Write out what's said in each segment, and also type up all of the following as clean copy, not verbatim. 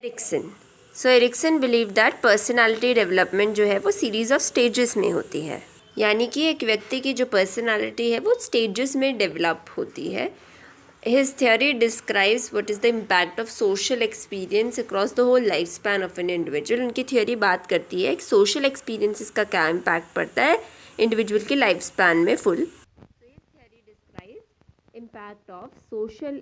Ericsson so Erikson believe that personality development जो है वो सीरीज ऑफ स्टेजेस में होती है, यानी कि एक व्यक्ति की जो पर्सनालिटी है वो स्टेजेस में डेवलप होती है. His theory describes what is the impact of social experience across the whole lifespan of an individual. उनकी थ्योरी बात करती है कि सोशल एक्सपीरियंसेस का क्या इम्पैक्ट पड़ता है इंडिविजुअल की लाइफ स्पैन में full. Impact of social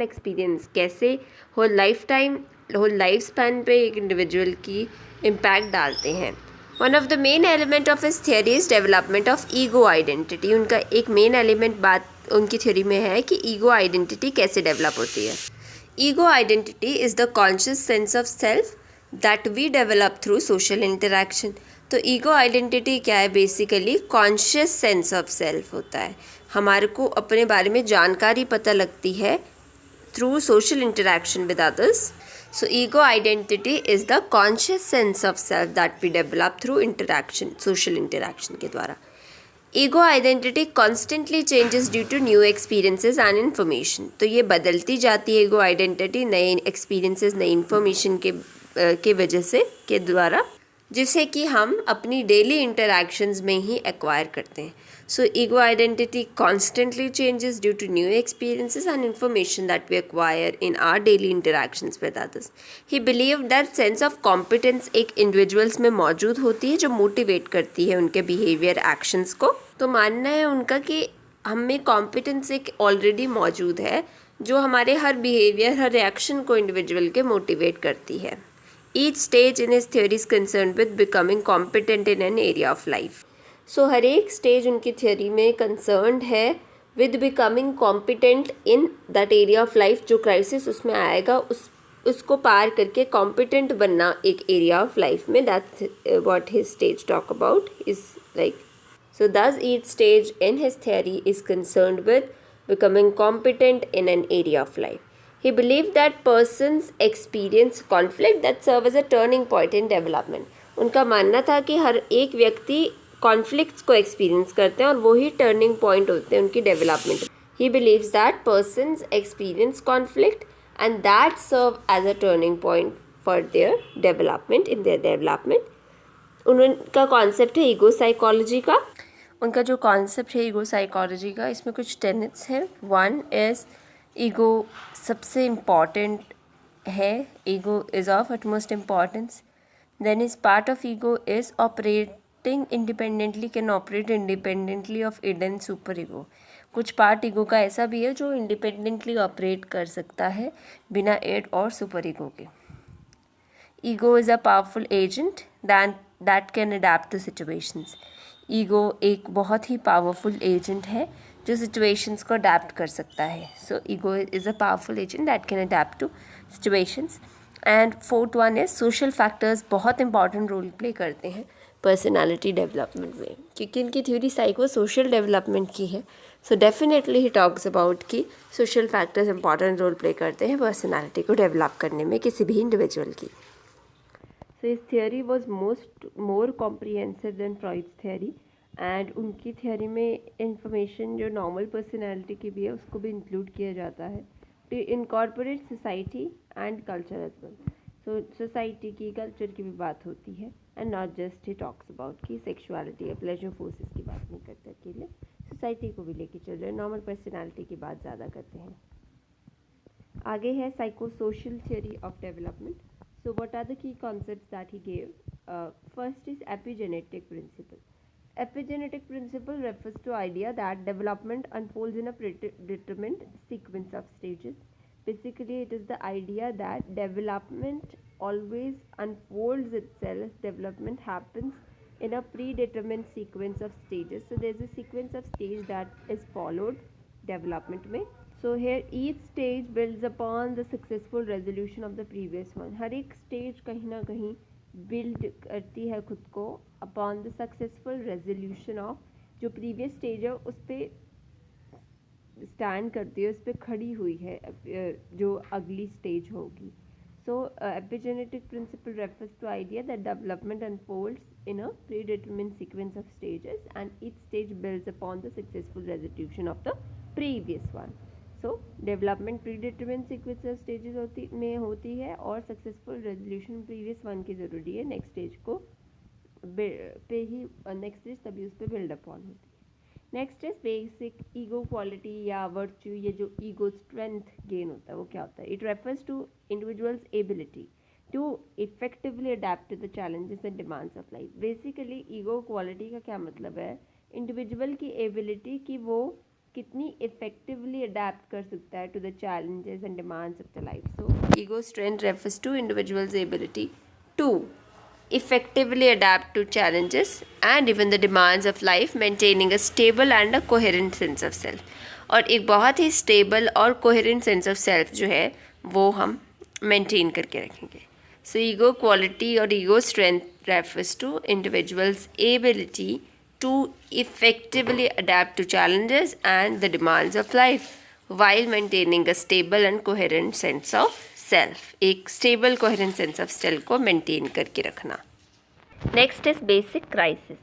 experience कैसे होल लाइफ स्पैन पे एक इंडिविजुअल की इम्पैक्ट डालते हैं. One of the main element of his theory is development of ego identity. उनका एक मेन एलिमेंट बात उनकी थ्योरी में है कि ईगो आइडेंटिटी कैसे डेवलप होती है. Ego identity is the conscious sense of self that we develop through social interaction. तो ईगो आइडेंटिटी क्या है? Basically conscious sense of self होता है. हमारे को अपने बारे में जानकारी पता लगती है through social interaction with others. So ego identity is the conscious sense of self that we develop through interaction, social interaction के द्वारा. Ego identity constantly changes due to new experiences and information. तो ये बदलती जाती है ego identity नए experiences, नई information के वजह से के द्वारा, जिसे कि हम अपनी डेली इंटरैक्शंस में ही एक्वायर करते हैं. So ego identity constantly changes due to new experiences and information that we acquire in our daily interactions with others. He believe that sense of competence एक इंडिविजुअल्स में मौजूद होती है जो मोटिवेट करती है उनके बिहेवियर, एक्शंस को. तो मानना है उनका कि हम में कॉम्पिटेंस एक ऑलरेडी मौजूद है जो हमारे हर बिहेवियर, हर रिएक्शन को इंडिविजुअल के मोटिवेट करती है. Each stage in his theory is concerned with becoming competent in an area of life. So हर एक स्टेज उनकी थ्योरी में कंसर्न्ड है with becoming competent in that area of life. जो crisis उसमें आएगा उसको पार करके कॉम्पिटेंट बनना एक एरिया ऑफ लाइफ में. That's what his stage talk about is like. So thus each stage in his theory is concerned with becoming competent in an area of life. He believed that persons experience conflict that serve as a turning point in development. उनका मानना था कि हर एक व्यक्ति conflicts को experience करते हैं और वही टर्निंग पॉइंट होते हैं उनकी development. He believes that persons experience conflict and that serve as a turning point for their development, in their development. उनका कॉन्सेप्ट है ईगो साइकोलॉजी का. उनका जो कॉन्सेप्ट है ईगो साइकोलॉजी का, इसमें कुछ टेनेट्स हैं. वन इज़ ईगो सबसे इम्पॉर्टेंट है. Ego is of utmost importance. Then is part of ego is operating independently, can operate independently of id and superego. कुछ पार्ट ईगो का ऐसा भी है जो इंडिपेंडेंटली ऑपरेट कर सकता है बिना इड और सुपर ईगो के. Ego is a powerful agent that can adapt to situations. Ego एक बहुत ही पावरफुल एजेंट है जो सिचुएशंस को अडेप्ट कर सकता है. So ego is a powerful agent that can adapt to situations. And fourth one है सोशल फैक्टर्स बहुत इंपॉर्टेंट रोल प्ले करते हैं पर्सनालिटी डेवलपमेंट में, क्योंकि इनकी थ्योरी साइको सोशल डेवलपमेंट की है. So definitely he talks about कि social factors important role play करते हैं पर्सनालिटी को डेवलप करने में किसी भी इंडिविजुअल की. So his theory was more comprehensive than Freud's theory. And उनकी थ्योरी में इंफॉर्मेशन जो नॉर्मल पर्सनैलिटी की भी है उसको भी इंक्लूड किया जाता है to incorporate society and culture as well. So society की, कल्चर की भी बात होती है. And not just he talks about कि सेक्सुअलिटी या प्लेजर फोर्सेस की बात नहीं करते अकेले, सोसाइटी को भी लेके चल रहे हैं. नॉर्मल पर्सनैलिटी की बात ज़्यादा करते हैं. आगे है psycho social theory of development. So what are the key concepts that he gave? First is epigenetic principle. Epigenetic principle refers to idea that development unfolds in a predetermined sequence of stages. Basically, it is the idea that development always unfolds itself. Development happens in a predetermined sequence of stages. So there is a sequence of stage that is followed development में. So here each stage builds upon the successful resolution of the previous one. हर एक stage कहीं ना कहीं build करती है खुद को upon the successful resolution of जो प्रीवियस स्टेज है उस पर स्टैंड करती है, उस पर खड़ी हुई है जो अगली स्टेज होगी. So epigenetic principle refers to idea that development unfolds in a predetermined sequence of stages and each stage builds upon the successful resolution of the previous one. So development pre determine sequence stages होती है और successful resolution previous one की ज़रूरी है, next stage को पे ही next stage तभी उस पर बिल्ड अपॉन होती है। Next is basic ego quality या वर्च्यू, ये जो ईगो स्ट्रेंथ गेन होता है वो क्या होता है? It refers to individual's ability to effectively adapt to the challenges and demands of life. Basically ego quality का क्या मतलब है? इंडिविजुअल की एबिलिटी कि वो कितनी इफेक्टिवली अडेप्ट कर सकता है to the challenges and demands of the life. So ego strength refers to individual's ability to effectively adapt to challenges and even the demands of life, maintaining a stable and a coherent sense of self। और एक बहुत ही stable और coherent sense of self जो है वो हम maintain करके रखेंगे। So ego quality और ego strength refers to individuals' ability to effectively adapt to challenges and the demands of life while maintaining a stable and coherent sense of self. एक stable coherent sense of self को maintain करके रखना। Next is basic crisis.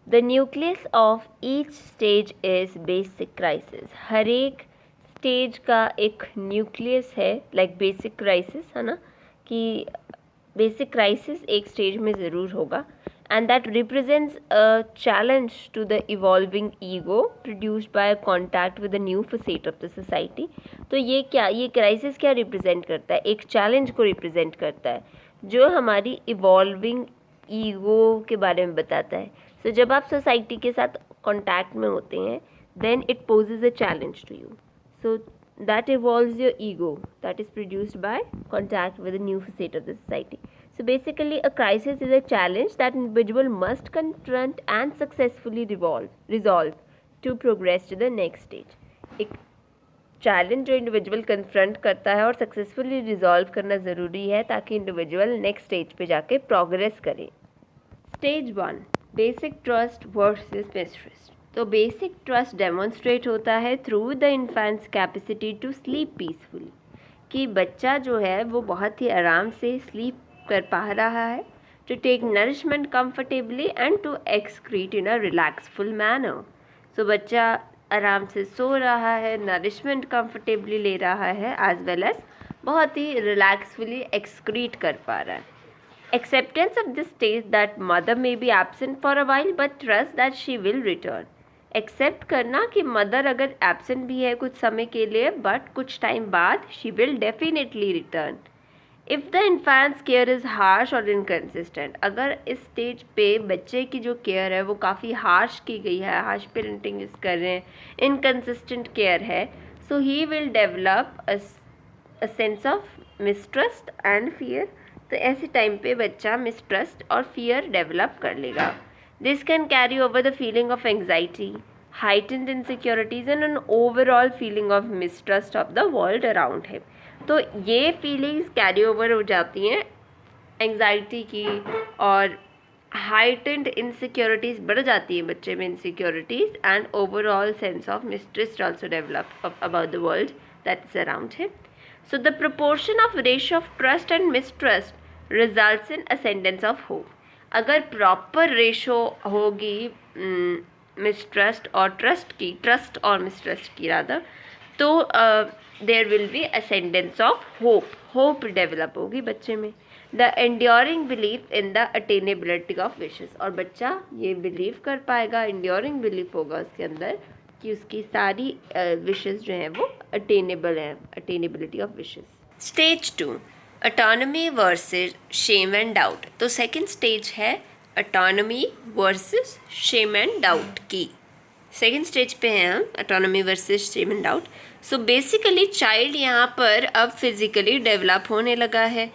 The nucleus of each stage is basic crisis. हर एक stage का एक nucleus है, like basic crisis है ना, कि बेसिक क्राइसिस एक स्टेज में ज़रूर होगा, and that represents a challenge to the evolving ego produced by contact with a new facet of the society। तो ये क्या, ये क्राइसिस क्या रिप्रेजेंट करता है? एक चैलेंज को रिप्रेजेंट करता है जो हमारी इवॉल्विंग ईगो के बारे में बताता है। सो जब आप सोसाइटी के साथ कॉन्टैक्ट में होते हैं then it poses a challenge to you, so that evolves your ego that is produced by contact with a new facet of the society। So basically a crisis is a challenge that individual must confront and successfully resolve to progress to the next stage। एक challenge जो individual confront करता है और successfully resolve करना ज़रूरी है ताकि individual next stage पे जाके प्रोग्रेस करे। Stage 1 basic trust versus mistrust. तो बेसिक ट्रस्ट डेमोन्स्ट्रेट होता है through the infant's capacity to sleep peacefully, कि बच्चा जो है वो बहुत ही आराम से स्लीप कर पा रहा है, to take nourishment comfortably and to excrete in a relaxful manner. So बच्चा आराम से सो रहा है, नरिशमेंट कंफर्टेबली ले रहा है, एज वेल एज बहुत ही रिलैक्सफुली एक्सक्रीट कर पा रहा है। Acceptance of this stage that mother may be absent for a while but trust that she will return। Accept करना कि मदर अगर एब्सेंट भी है कुछ समय के लिए बट कुछ टाइम बाद she will definitely return. If the infants care is harsh और इनकन्सिस्टेंट, अगर इस स्टेज पे बच्चे की जो केयर है वो काफ़ी हार्श की गई है, हार्श पेरेंटिंग यूज़ कर रहे हैं, इनकन्सिस्टेंट केयर है, so he will develop a sense of mistrust and fear. तो ऐसे टाइम पे बच्चा मिसट्रस्ट और फियर डेवलप कर लेगा। This can carry over the feeling of anxiety, heightened insecurities and an overall feeling of mistrust of the world around him। तो ये feelings carry over हो जाती हैं एंग्जाइटी की, और heightened insecurities बढ़ जाती है बच्चे में, insecurities and overall sense of mistrust also develop about the world that is around him। So the proportion of ratio of trust and mistrust results in ascendance of hope। अगर proper ratio होगी mistrust और trust की, trust और mistrust की rather, तो there will be ascendance of hope, hope develop होगी बच्चे में। The enduring belief in the attainability of wishes, और बच्चा ये बिलीव कर पाएगा, एंड्योरिंग बिलीफ होगा उसके अंदर कि उसकी सारी विशेस जो हैं वो अटेनेबल हैं, attainability of wishes. Stage 2 autonomy versus shame and doubt. तो सेकंड स्टेज है autonomy versus shame and doubt की। सेकंड स्टेज पे हैं हम, autonomy versus shame and doubt. So basically child यहाँ पर अब फिजिकली डेवलप होने लगा है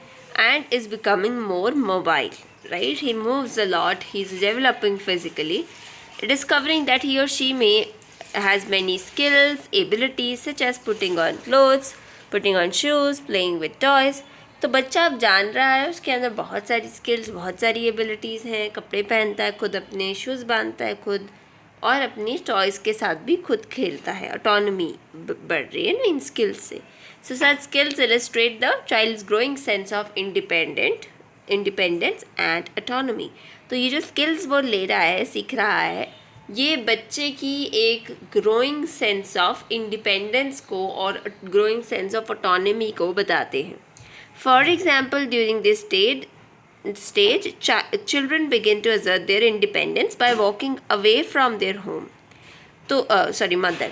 and is becoming more mobile, right, he moves a lot, he is developing physically, discovering that he or she में has many skills, abilities such as putting on clothes, putting on shoes, playing with toys। तो बच्चा अब जान रहा है उसके अंदर बहुत सारी स्किल्स, बहुत सारी एबिलिटीज़ हैं, कपड़े पहनता है खुद, अपने शूज़ बांधता है खुद, और अपनी टॉयज़ के साथ भी खुद खेलता है। ऑटोनॉमी बढ़ रही है ना इन स्किल्स से। So such skills illustrate the child's growing sense of independence and autonomy. तो ये जो स्किल्स वो ले रहा है, सीख रहा है, ये बच्चे की एक ग्रोइंग सेंस ऑफ इंडिपेंडेंस को और ग्रोइंग सेंस ऑफ ऑटोनॉमी को बताते हैं. For example, during this stage, children begin to assert their independence by walking away from their home. तो मदर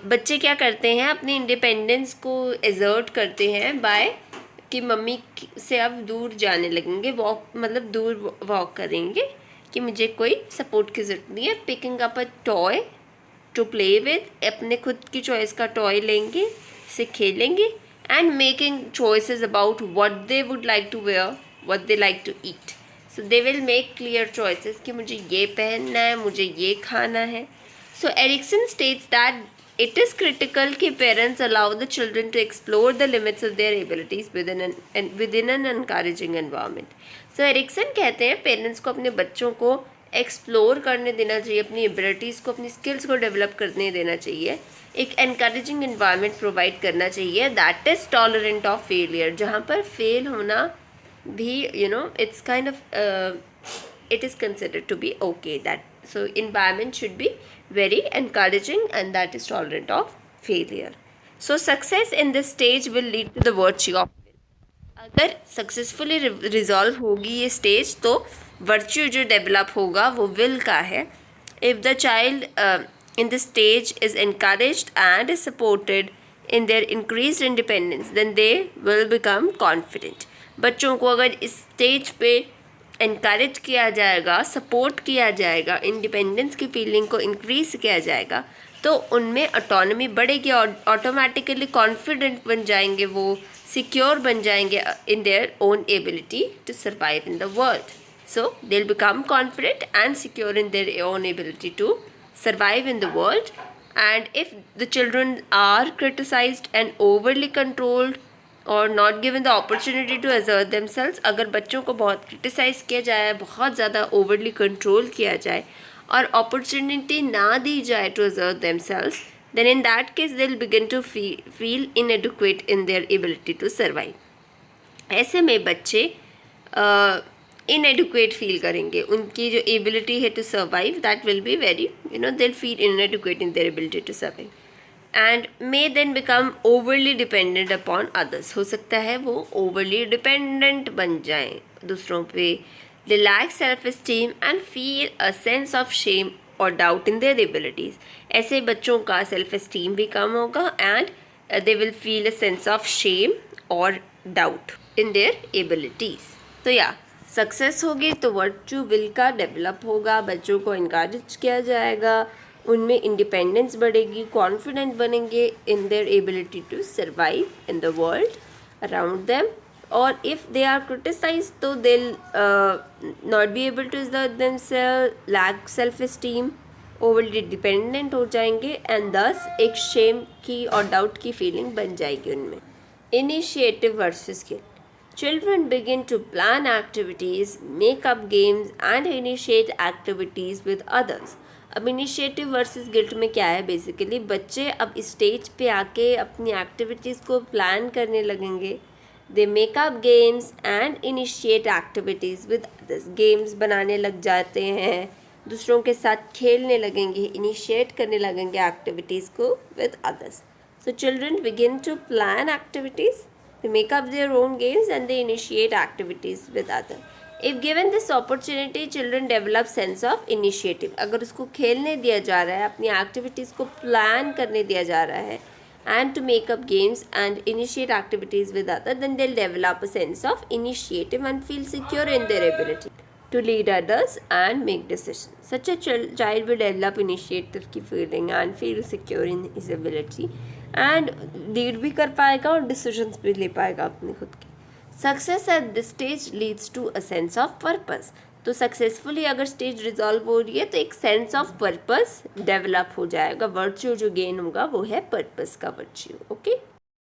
बच्चे क्या करते हैं, अपनी इंडिपेंडेंस को एजर्ट करते हैं बाय कि मम्मी से अब दूर जाने लगेंगे, वॉक मतलब दूर वॉक करेंगे कि मुझे कोई सपोर्ट की ज़रूरत नहीं है. Picking up a toy to play with, अपने खुद की चॉइस का टॉय लेंगे, से खेलेंगे. And making choices about what they would like to wear, what they like to eat. So they will make clear choices कि मुझे ये पहनना है, मुझे ये खाना है. So Erikson states that it is critical कि parents allow the children to explore the limits of their abilities within an encouraging environment. So Erikson कहते हैं पेरेंट्स को अपने बच्चों को एक्सप्लोर करने देना चाहिए, अपनी एबिलिटीज़ को, अपनी स्किल्स को डेवलप करने देना चाहिए, एक एनकरेजिंग इन्वायरमेंट प्रोवाइड करना चाहिए that is tolerant of failure, जहाँ पर फेल होना भी it's kind of it is considered to be okay. That so environment should be very encouraging and that is tolerant of failure. So success in this stage will lead to the virtue of will. अगर successfully resolve होगी ये stage तो virtue जो develop होगा वो will का है. If the child in this stage is encouraged and is supported in their increased independence, then they will become confident. बच्चों को अगर इस स्टेज पे इनकरेज किया जाएगा, सपोर्ट किया जाएगा, इंडिपेंडेंस की फीलिंग को इंक्रीज किया जाएगा तो उनमें ऑटोनॉमी बढ़ेगी और ऑटोमेटिकली कॉन्फिडेंट बन जाएंगे, वो सिक्योर बन जाएंगे in their own ability to survive in the world. So they will become confident and secure in their own ability to survive in the world. And if the children are criticized and overly controlled or not given the opportunity to assert themselves, अगर बच्चों को बहुत criticise किया जाए, बहुत ज़्यादा overly control किया जाए और अपॉर्चुनिटी ना दी जाए to assert themselves, then in that case they will begin to feel inadequate in their ability to survive. ऐसे में बच्चे इनएडुक्वेट फील करेंगे, उनकी जो एबिलिटी है to survive that will be very they will feel inadequate in their ability to survive and may then become overly dependent upon others. हो सकता है वो overly dependent बन जाएं दूसरों पे. They lack self-esteem and feel a sense of shame or doubt in their abilities. ऐसे बच्चों का self-esteem भी कम होगा and they will feel a sense of shame or doubt in their abilities. तो या सक्सेस होगी तो वर्चू विल का डेवलप होगा, बच्चों को इनकरेज किया जाएगा, उनमें इंडिपेंडेंस बढ़ेगी, कॉन्फिडेंट बनेंगे in their ability to survive in the world around them. और इफ़ दे आर क्रिटिसाइज तो they not be able to assert themselves, lack self esteem, overly dependent हो जाएंगे एंड दस एक शेम की और डाउट की फीलिंग बन जाएगी उनमें. Initiative versus guilt. Children begin to plan activities, make up games and initiate activities with others. अब इनिशिएटिव वर्सेस गिल्ट में क्या है, बेसिकली बच्चे अब स्टेज पे आके अपनी एक्टिविटीज़ को प्लान करने लगेंगे. They make up games and initiate activities with others. Games बनाने लग जाते हैं, दूसरों के साथ खेलने लगेंगे, इनिशिएट करने लगेंगे एक्टिविटीज़ को with others. So children begin to plan activities, they make up their own games and they initiate activities with others. If given this opportunity, children develop sense of initiative. अगर उसको खेलने दिया जा रहा है, अपनी activities को plan करने दिया जा रहा है and to make up games and initiate activities with others, then they'll develop a sense of initiative and feel secure in their ability to lead others and make decisions. Such a child will develop initiative की feeling and feel secure in his ability and lead भी कर पाएगा और decisions भी ले पाएगा अपने खुद के. Success at this stage leads to a sense of purpose. तो सक्सेसफुली अगर स्टेज रिजॉल्व हो रही है तो एक सेंस ऑफ पर्पस डेवलप हो जाएगा. वर्च्यू जो गेन होगा वो है पर्पस का वर्च्यू. ओके.